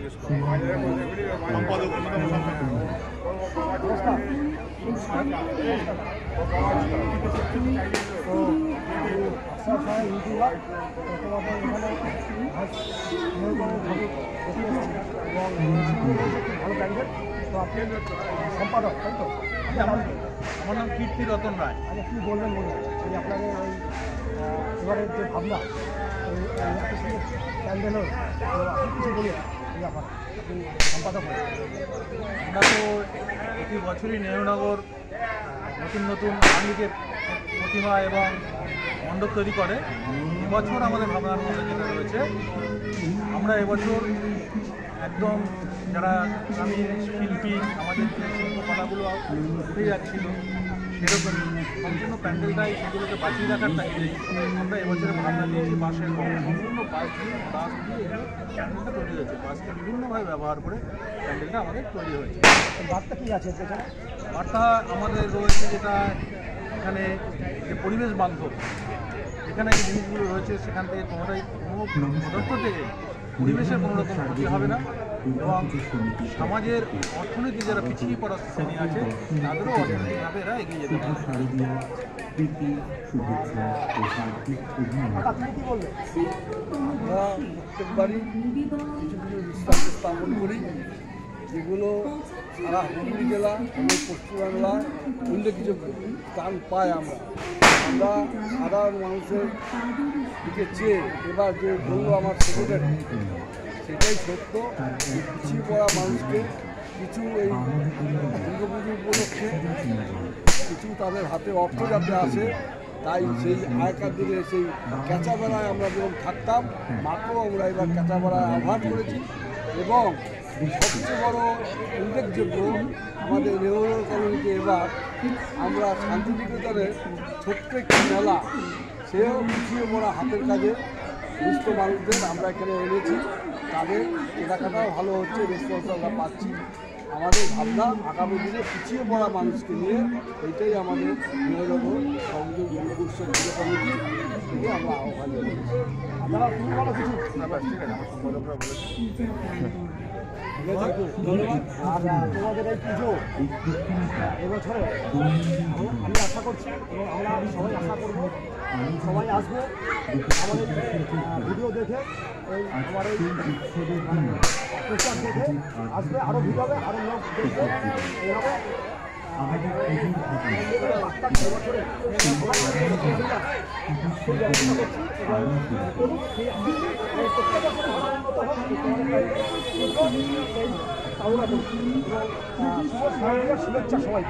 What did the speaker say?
জিজ্ঞেস করো। সম্পাদক অন্যতম সম্পাদক। সম্পাদক তাই তো? আমার নাম কীর্তি রতন রায়। আচ্ছা, কী বলবেন বলুন এই আপনাদের ওই এবারের যে ভাবনা এত সুন্দর প্যান্ডেল আপনি কিছু বলুন এই ব্যাপারে আপনি সম্পাদক হন। আমরা তো প্রতি বছরই নেহরুনগর নতুন নতুন আঙ্গিকের প্রতিমা এবং মণ্ডপ তৈরি করে। এবছর আমাদের ভাবনার মধ্যে যেটা রয়েছে, আমরা এবছর একদম যারা গ্রামীণ শিল্পী আমাদের যে শিল্পকলাগুলো উঠে যাচ্ছিল সেরকম সম্পূর্ণ প্যান্ডেলটাই সেগুলোকে বাঁচিয়ে রাখার তাগিদেই আমরা এবছরের ভাবনা দিয়েছি বাঁশের সম্পূর্ণ বাঁশ দিয়ে প্যান্ডেলটা তৈরি হয়েছে। বাঁশকে বিভিন্নভাবে ব্যবহার করে প্যান্ডেলটা আমাদের তৈরি হয়েছে। বার্তা কী আছে এখানে? বার্তা আমাদের রয়েছে যেটা এখানে যে পরিবেশ বান্ধব, এখানে যে জিনিসগুলো রয়েছে সেখান থেকে কোনো পদার্থ থেকে পরিবেশের কোনো রকম ক্ষতি হবে না এবং সমাজের অর্থনীতি যারা পিছিয়ে পড়া শ্রেণী আছে তাদেরও অর্থনৈতিকভাবে এরা এগিয়ে যেতে পারে। আপনি কী বলবেন? আমরা প্রত্যেকবারই কিছু কিছু দৃষ্টান্ত স্থাপন করি যেগুলো সারা হুগলি জেলা এবং পশ্চিমবাংলা উল্লেখযোগ্য স্থান পাই। আমরা সাধারণ মানুষের দিকে চেয়ে এবার যে বললো আমার সেক্রেটারি, সেটাই সত্য। পিছিয়ে পড়া মানুষকে কিছু এই দুর্গাপুজো উপলক্ষে কিছু তাদের হাতে অর্থ যাতে আসে, তাই সেই আগেকার দিনে সেই ক্যাঁচাবেড়ায় আমরা যখন থাকতাম মাত্র আমরা এবার ক্যাঁচাবেড়ায় আহ্বান করেছি এবং সবচেয়ে বড় উল্লেখযোগ্য আমাদের নেহরু কলোনিতে এবার আমরা শান্তিনিকেতনের ছোট্ট একটি মেলা, সেও পিছিয়ে পড়া হাতের কাজে দুস্থ মানুষদের আমরা এখানে এনেছি। তাদের কেনাকাটাও ভালো হচ্ছে, রেসপন্স আমরা পাচ্ছি। আমাদের ভাবনা আগামী দিনে পিছিয়ে পড়া মানুষকে নিয়ে এইটাই আমাদের নেহরু সংযোগ যুব উৎসব কমিটি থেকে আমরা আহ্বান জানিয়েছি। আপনারা তুমি বলো কিছু। ধন্যবাদ। আর তোমাদের এই পুজো এবছরে আমি আশা করছি এবং আমরা সবাই আশা করব সবাই আসবে আমাদের ভিডিও দেখে, এই আমার এই পোস্টার দেখে আসবে, আরও ভিড় হবে, আরও লোক দেখবে। এইভাবে শুভেচ্ছা সবাই।